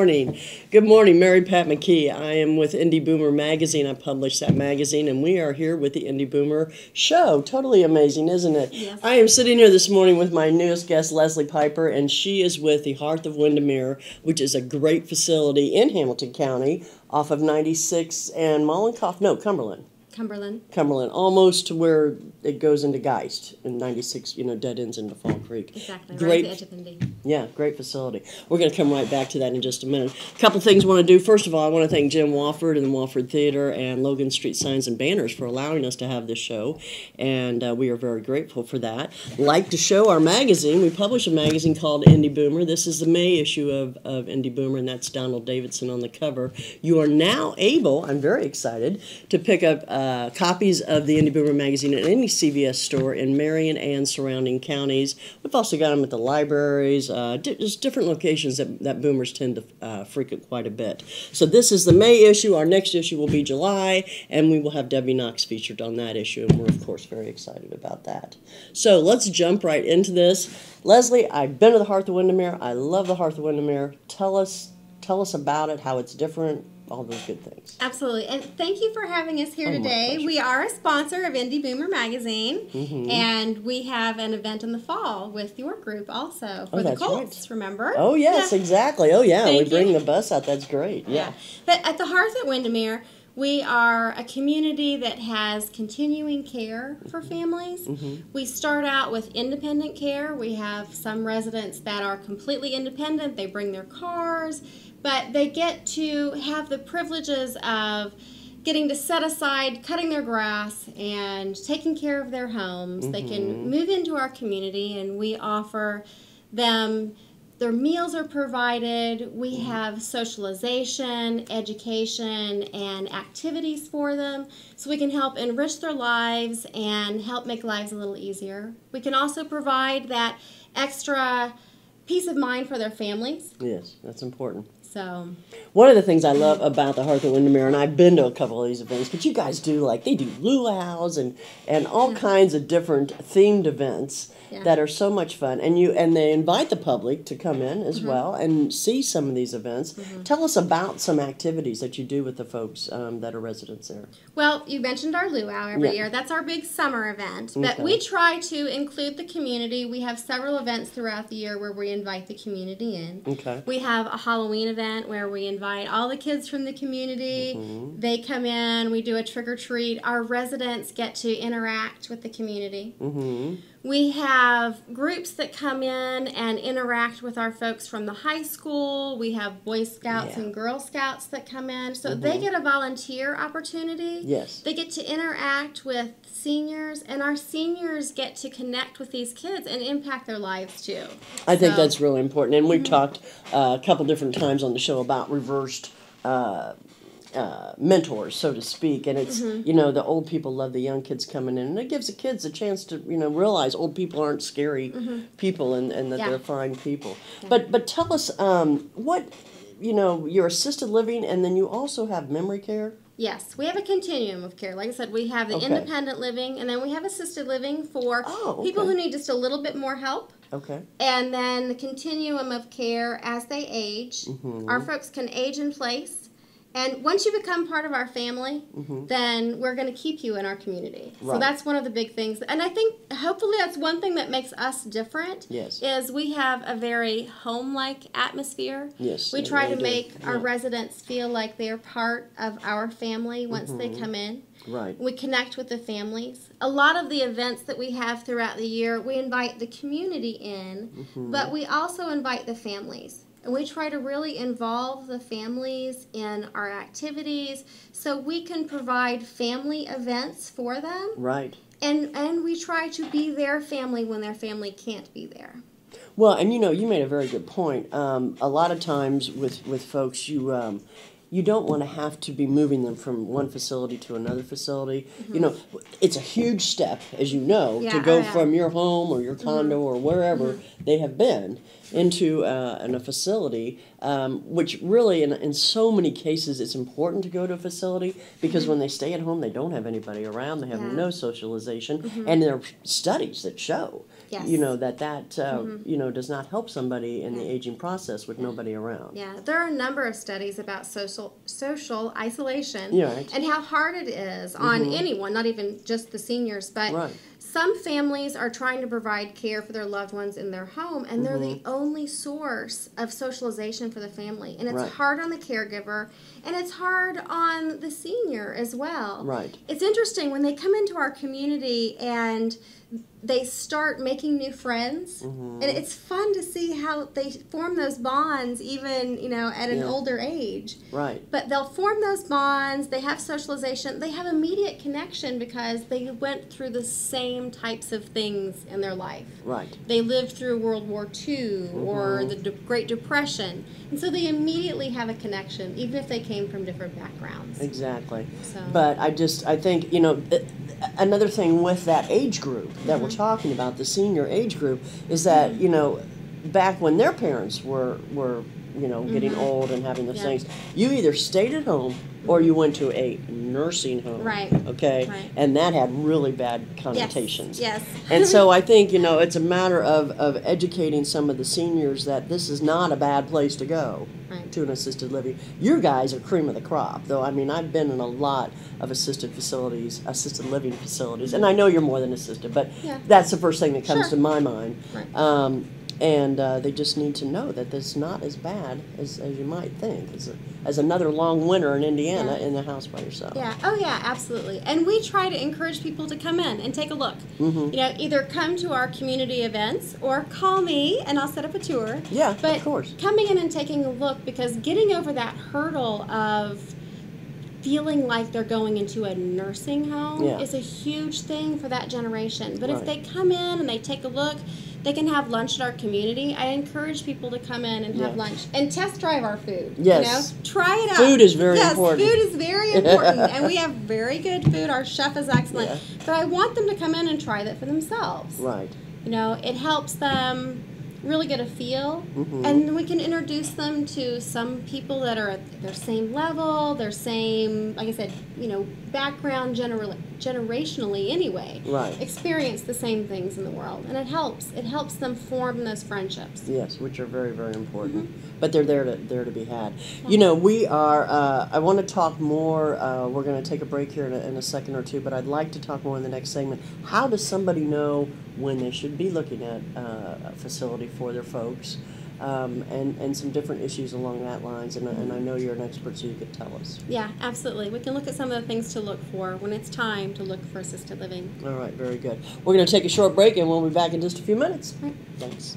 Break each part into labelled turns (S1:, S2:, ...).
S1: morning. Good morning, Mary Pat McKee. I am with Indy Boomer magazine. I publish that magazine, and we are here with the Indy Boomer show. Totally amazing, isn't it?
S2: Yes.
S1: I am sitting here this morning with my newest guest, Leslie Piper, and she is with the Hearth of Windermere, which is a great facility in Hamilton County off of 96 and Cumberland. Cumberland, almost to where it goes into Geist, and 96, dead ends into Fall Creek.
S2: Exactly,
S1: Great,
S2: right at the edge of Indy.
S1: Yeah, great facility. We're going to come right back to that in just a minute. A couple things I want to do. First of all, I want to thank Jim Wofford and the Wofford Theater and Logan Street Signs and Banners for allowing us to have this show, and we are very grateful for that. Like to show our magazine. We publish a magazine called Indy Boomer. This is the May issue of Indy Boomer, and that's Donald Davidson on the cover. You are now able, I'm very excited, to pick up copies of the Indy Boomer magazine at any CVS store in Marion and surrounding counties. We've also got them at the libraries, just different locations that boomers tend to frequent quite a bit. So this is the May issue. Our next issue will be July, and we will have Debbie Knox featured on that issue, and we're, of course, very excited about that. So let's jump right into this. Leslie, I've been to the Hearth of Windermere. I love the Hearth of Windermere. Tell us about it, how it's different, all those good things.
S2: Absolutely. And thank you for having us here today. We are a sponsor of Indy Boomer magazine, and we have an event in the fall with your group also for the Colts, right. Remember?
S1: Oh, yes, exactly. Oh, yeah, we bring the bus out. That's great. Yeah.
S2: But at the Hearth at Windermere, we are a community that has continuing care for families. We start out with independent care. We have some residents that are completely independent. They bring their cars, but they get to have the privileges of getting to set aside cutting their grass and taking care of their homes. They can move into our community, and we offer them. Their meals are provided. We have socialization, education, and activities for them so we can help enrich their lives and help make lives a little easier. We can also provide that extra peace of mind for their families.
S1: Yes, that's important.
S2: So,
S1: one of the things I love about the Hearth of Windermere, and I've been to a couple of these events, but you guys do, they do luau's and all kinds of different themed events that are so much fun. And they invite the public to come in as well and see some of these events. Tell us about some activities that you do with the folks that are residents there.
S2: Well, you mentioned our luau every year. That's our big summer event. But we try to include the community. We have several events throughout the year where we invite the community in. We have a Halloween event where we invite all the kids from the community. They come in. We do a trick-or-treat. Our residents get to interact with the community. We have groups that come in and interact with our folks from the high school. We have Boy Scouts and Girl Scouts that come in. So they get a volunteer opportunity.
S1: Yes.
S2: They get to interact with seniors, and our seniors get to connect with these kids and impact their lives too.
S1: I think that's really important. And we've talked a couple different times on the show about reversed mentors, so to speak, and it's the old people love the young kids coming in, and it gives the kids a chance to realize old people aren't scary people, and that they're fine people. But tell us what your assisted living, and then you also have memory care.
S2: Yes, we have a continuum of care. Like I said, we have the independent living, and then we have assisted living for people who need just a little bit more help. And then the continuum of care as they age. Our folks can age in place. And once you become part of our family, then we're going to keep you in our community. So that's one of the big things. And I think hopefully that's one thing that makes us different is we have a very home-like atmosphere. We try to make our residents feel like they're part of our family once they come in. We connect with the families. A lot of the events that we have throughout the year, we invite the community in, but we also invite the families. And we try to really involve the families in our activities so we can provide family events for them. And we try to be their family when their family can't be there.
S1: Well, and you made a very good point. A lot of times with folks, you don't want to have to be moving them from one facility to another facility. It's a huge step, as to go from your home or your condo or wherever they have been into a facility. which really, in so many cases, it's important to go to a facility because when they stay at home, they don't have anybody around. They have no socialization, and there are studies that show, that does not help somebody in the aging process with nobody around.
S2: Yeah, there are a number of studies about social isolation and how hard it is on anyone, not even just the seniors, but some families are trying to provide care for their loved ones in their home, and they're the only source of socialization for the family. And it's hard on the caregiver, and it's hard on the senior as well.
S1: Right.
S2: It's interesting when they come into our community and they start making new friends, and it's fun to see how they form those bonds even, at an older age.
S1: Right.
S2: But they'll form those bonds, they have socialization, they have immediate connection because they went through the same types of things in their life.
S1: Right.
S2: They lived through World War II or the Great Depression, and so they immediately have a connection, even if they came from different backgrounds.
S1: Exactly. So. But I think, another thing with that age group that we're talking about, the senior age group, is that, back when their parents were getting old and having those things, you either stayed at home or you went to a nursing home.
S2: Right.
S1: Okay?
S2: Right.
S1: And that had really bad connotations.
S2: Yes.
S1: And so I think, it's a matter of educating some of the seniors that this is not a bad place to go to an assisted living. Your guys are cream of the crop, though. I mean, I've been in a lot of assisted living facilities, and I know you're more than assisted, but that's the first thing that comes to my mind. Right. And they just need to know that it's not as bad as you might think, as another long winter in Indiana in the house by yourself.
S2: Yeah. Oh, yeah, absolutely. And we try to encourage people to come in and take a look. Either come to our community events or call me and I'll set up a tour.
S1: Yeah,
S2: but
S1: of course.
S2: Coming in and taking a look, because getting over that hurdle of feeling like they're going into a nursing home is a huge thing for that generation. But if they come in and they take a look, they can have lunch at our community. I encourage people to come in and have lunch and test drive our food.
S1: Yes.
S2: Try it out.
S1: Food is very important.
S2: Yes, food is very important. And we have very good food. Our chef is excellent. Yeah. But I want them to come in and try that for themselves.
S1: Right.
S2: It helps them really get a feel, and we can introduce them to some people that are at their same level, their same, like I said, background generationally anyway.
S1: Right.
S2: Experience the same things in the world, and it helps them form those friendships.
S1: Yes, which are very, very important. But they're there to be had. We are. I want to talk more. We're going to take a break here in a second or two, but I'd like to talk more in the next segment. How does somebody know when they should be looking at a facility for their folks, and some different issues along that lines? And I know you're an expert, so you could tell us.
S2: Yeah, absolutely. We can look at some of the things to look for when it's time to look for assisted living.
S1: All right, very good. We're going to take a short break, and we'll be back in just a few minutes. Right. Thanks.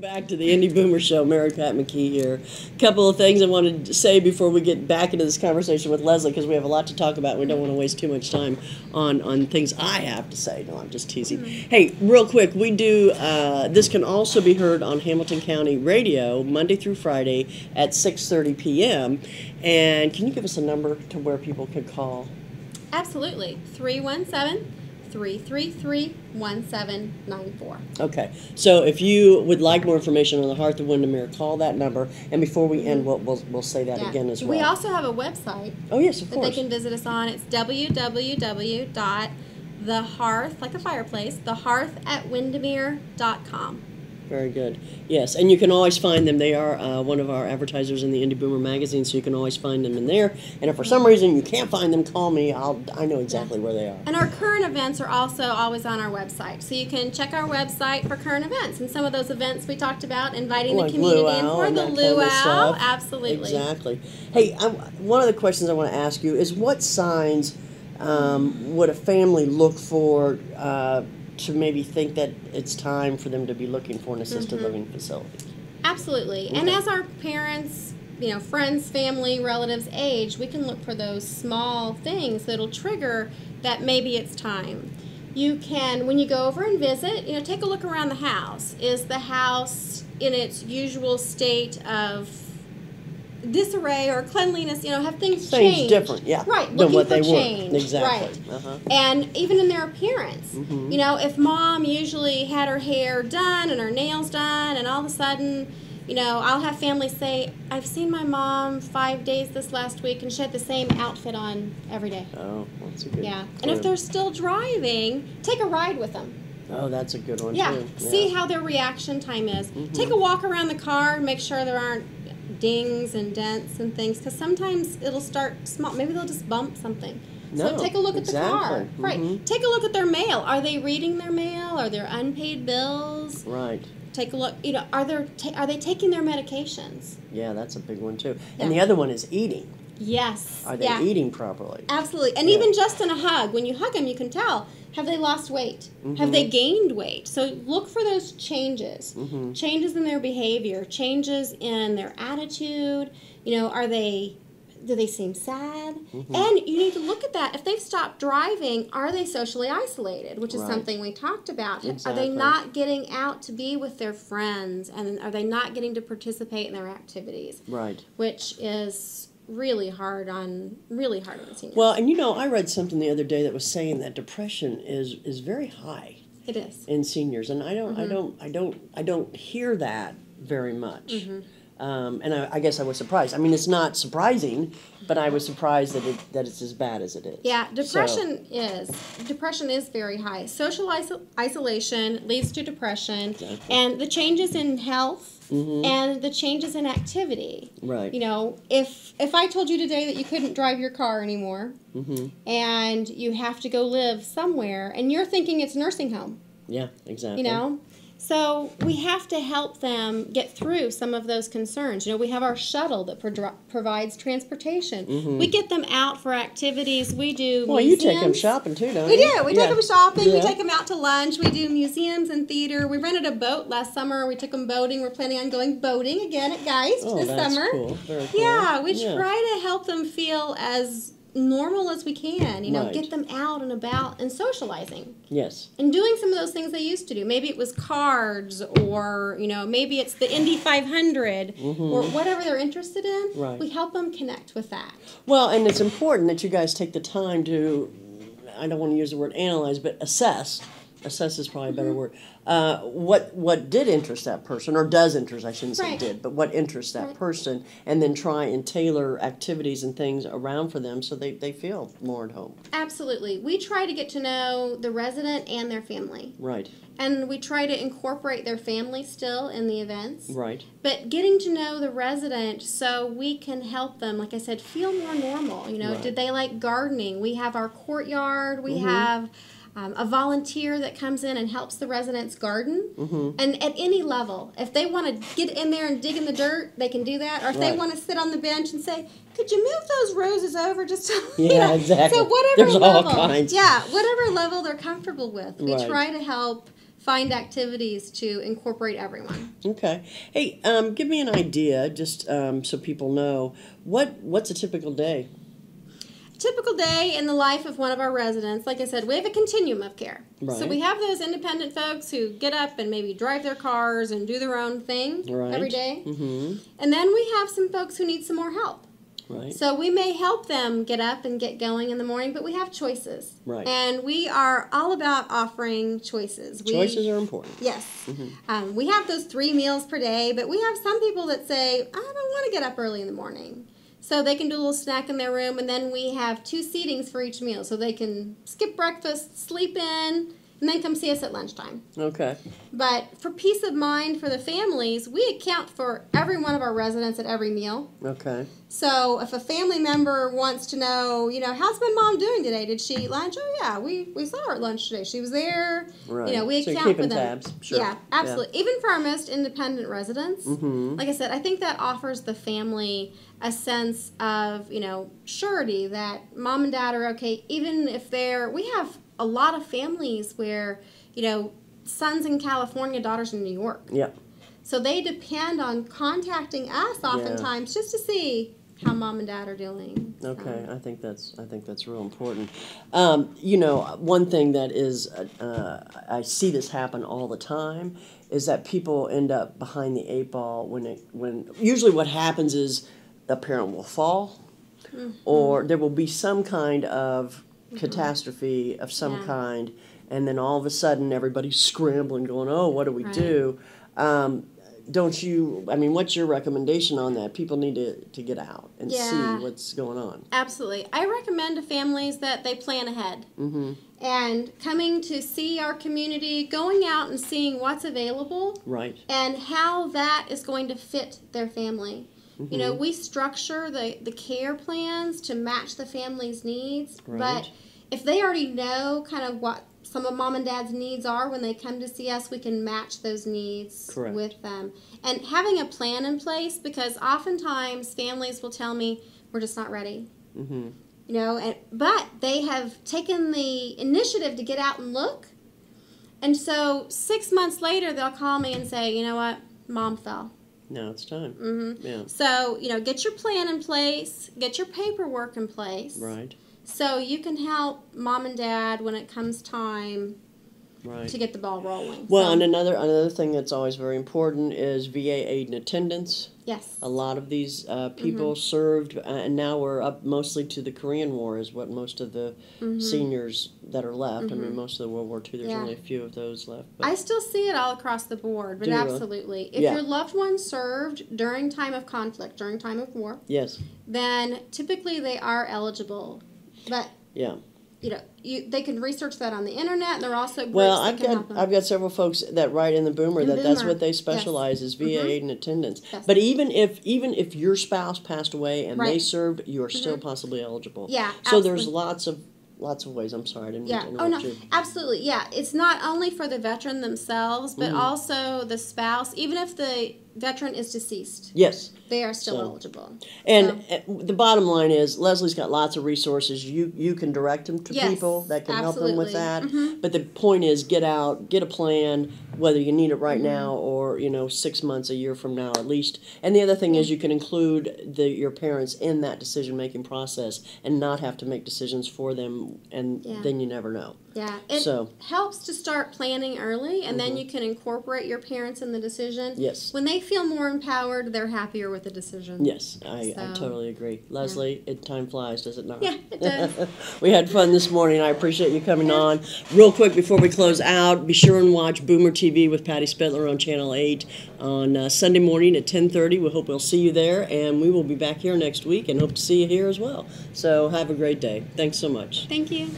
S1: back to the Indy Boomer Show. Mary Pat McKee here. A couple of things I wanted to say before we get back into this conversation with Leslie, because we have a lot to talk about. We don't want to waste too much time on things I have to say. No, I'm just teasing. Hey, real quick, we do, this can also be heard on Hamilton County Radio Monday through Friday at 6:30 p.m. And can you give us a number to where people can call?
S2: Absolutely. 317-333-1794.
S1: Okay. So if you would like more information on the Hearth of Windermere, call that number. And before we end, we'll say that again as well.
S2: We also have a website.
S1: Oh, yes, of course.
S2: That they can visit us on. It's www.thehearth, like a fireplace, thehearthatwindermere.com.
S1: Very good. Yes, and you can always find them. They are one of our advertisers in the Indy Boomer magazine, so you can always find them in there. And if for some reason you can't find them, call me. I know exactly where they are.
S2: And our current events are also always on our website, so you can check our website for current events. And some of those events we talked about, inviting the community in for the luau. Absolutely.
S1: Exactly. Hey, one of the questions I want to ask you is, what signs would a family look for to maybe think that it's time for them to be looking for an assisted living facility?
S2: Absolutely. Okay. And as our parents, friends, family, relatives age, we can look for those small things that'll trigger that maybe it's time. You can, when you go over and visit, take a look around the house. Is the house in its usual state of disarray or cleanliness? Have things changed?
S1: Different, yeah.
S2: Right, looking for change.
S1: Exactly.
S2: Right. And even in their appearance. If mom usually had her hair done and her nails done, and all of a sudden, I'll have families say, I've seen my mom 5 days this last week, and she had the same outfit on every day.
S1: Oh, that's a good one.
S2: Yeah. And if they're still driving, take a ride with them.
S1: Oh, that's a good one,
S2: too.
S1: Yeah.
S2: See how their reaction time is. Take a walk around the car, make sure there aren't dings and dents and things, because sometimes it'll start small. Maybe they'll just bump something. So take a look at the car. Right. Take a look at their mail. Are they reading their mail? Are there unpaid bills?
S1: Right.
S2: Take a look. Are they taking their medications?
S1: Yeah, that's a big one too. And the other one is eating.
S2: Yes.
S1: Are they eating properly?
S2: Absolutely. And even just in a hug, when you hug them, you can tell. Have they lost weight? Have they gained weight? So look for those changes. Changes in their behavior, changes in their attitude. Do they seem sad? And you need to look at that. If they've stopped driving, are they socially isolated? Which is something we talked about. Exactly. Are they not getting out to be with their friends? And are they not getting to participate in their activities?
S1: Right.
S2: Which is really hard on seniors.
S1: Well, and I read something the other day that was saying that depression is very high.
S2: It is.
S1: In seniors, and I don't hear that very much. And I guess I was surprised. I mean, it's not surprising, but I was surprised that it's as bad as it is.
S2: Yeah, depression is very high. Social isolation leads to depression, and the changes in health and the changes in activity.
S1: Right.
S2: If I told you today that you couldn't drive your car anymore, and you have to go live somewhere, and you're thinking it's nursing home. Yeah, exactly. So we have to help them get through some of those concerns. We have our shuttle that provides transportation. We get them out for activities. We do museums.
S1: You take them shopping too, don't you?
S2: We do. We take them shopping. We take them out to lunch. We do museums and theater. We rented a boat last summer. We took them boating. We're planning on going boating again at Geist this summer.
S1: Cool. Very cool.
S2: Yeah, we try to help them feel as normal as we can, get them out and about and socializing. Yes. And doing some of those things they used to do. Maybe it was cards, or, maybe it's the Indy 500 or whatever they're interested in. Right. We help them connect with that.
S1: Well, and it's important that you guys take the time to, I don't want to use the word analyze, but assess. Assess is probably a better word. What did interest that person, or does interest, I shouldn't say did, but what interests that person, and then try and tailor activities and things around for them so they feel more at home.
S2: Absolutely. We try to get to know the resident and their family. Right. And we try to incorporate their family still in the events. Right. But getting to know the resident so we can help them, like I said, feel more normal. Did they like gardening? We have our courtyard. We have a volunteer that comes in and helps the residents garden. And at any level, if they want to get in there and dig in the dirt, they can do that. Or if they want to sit on the bench and say, could you move those roses over just to,
S1: exactly.
S2: So whatever
S1: There's
S2: level,
S1: all kinds.
S2: Yeah, whatever level they're comfortable with. We try to help find activities to incorporate everyone.
S1: Okay. Hey, give me an idea, just so people know, what's a typical day?
S2: Typical day in the life of one of our residents, like I said, we have a continuum of care.
S1: Right.
S2: So we have those independent folks who get up and maybe drive their cars and do their own thing every day. Mm-hmm. And then we have some folks who need some more help.
S1: Right.
S2: So we may help them get up and get going in the morning, but we have choices.
S1: Right.
S2: And we are all about offering choices.
S1: Choices are important.
S2: Yes. Mm-hmm. We have those 3 meals per day, but we have some people that say, I don't want to get up early in the morning. So they can do a little snack in their room, and then we have 2 seatings for each meal. So they can skip breakfast, sleep in, and then come see us at lunchtime.
S1: Okay.
S2: But for peace of mind for the families, we account for every one of our residents at every meal.
S1: Okay.
S2: So if a family member wants to know, how's my mom doing today? Did she eat lunch? Oh, yeah, we saw her at lunch today. She was there.
S1: Right.
S2: We
S1: so
S2: account for them.
S1: Tabs. Sure.
S2: Yeah, absolutely. Yeah. Even for our most independent residents, like I said, I think that offers the family a sense of, surety that mom and dad are okay, even if we have a lot of families where, sons in California, daughters in New York.
S1: Yep.
S2: So they depend on contacting us oftentimes just to see how mom and dad are doing.
S1: Okay, I think that's real important. One thing that is, I see this happen all the time, is that people end up behind the 8 ball when usually what happens is the parent will fall, or there will be some kind of catastrophe of some kind, and then all of a sudden everybody's scrambling going, oh, what do we do? What's your recommendation on that? People need to get out and see what's going on.
S2: Absolutely. I recommend to families that they plan ahead. And coming to see our community, going out and seeing what's available. Right. And how that is going to fit their family. We structure the care plans to match the family's needs, but if they already know kind of what some of mom and dad's needs are when they come to see us, we can match those needs with them. And having a plan in place, because oftentimes families will tell me, we're just not ready. But they have taken the initiative to get out and look. And so 6 months later, they'll call me and say, you know what, mom fell.
S1: Now it's time.
S2: Yeah. So, get your plan in place, get your paperwork in place. Right. So you can help mom and dad when it comes time to get the ball rolling.
S1: Well, and another thing that's always very important is VA aid and attendance. Yes. A lot of these people served, and now we're up mostly to the Korean War is what most of the seniors that are left. I mean, most of the World War II, there's only a few of those left. But
S2: I still see it all across the board, but absolutely. If your loved one served during time of conflict, during time of war, then typically they are eligible. But they can research that on the internet, and they're also groups
S1: I've got several folks that write in the Boomer that's what they specialize is VA aid and attendance. Yes. But even if your spouse passed away and they served, you are still possibly eligible.
S2: Yeah,
S1: so there's lots of ways. I'm sorry, I didn't mean to interrupt you.
S2: Absolutely. Yeah, it's not only for the veteran themselves, but also the spouse. Even if the veteran is deceased. Yes. They are still eligible.
S1: And the bottom line is Leslie's got lots of resources. You can direct them to people that can help them with that. But the point is get out, get a plan, whether you need it right now or 6 months, a year from now at least. And the other thing is you can include your parents in that decision-making process and not have to make decisions for them, and then you never know.
S2: Yeah, it helps to start planning early, and then you can incorporate your parents in the decision. Yes. When they feel more empowered, they're happier with the decision.
S1: Yes, I totally agree. Leslie, time flies, does it not?
S2: Yeah, it does.
S1: We had fun this morning. I appreciate you coming on. Real quick before we close out, be sure and watch Boomer TV with Patty Spitler on Channel 8 on Sunday morning at 10:30. We hope we'll see you there, and we will be back here next week and hope to see you here as well. So have a great day. Thanks so much.
S2: Thank you.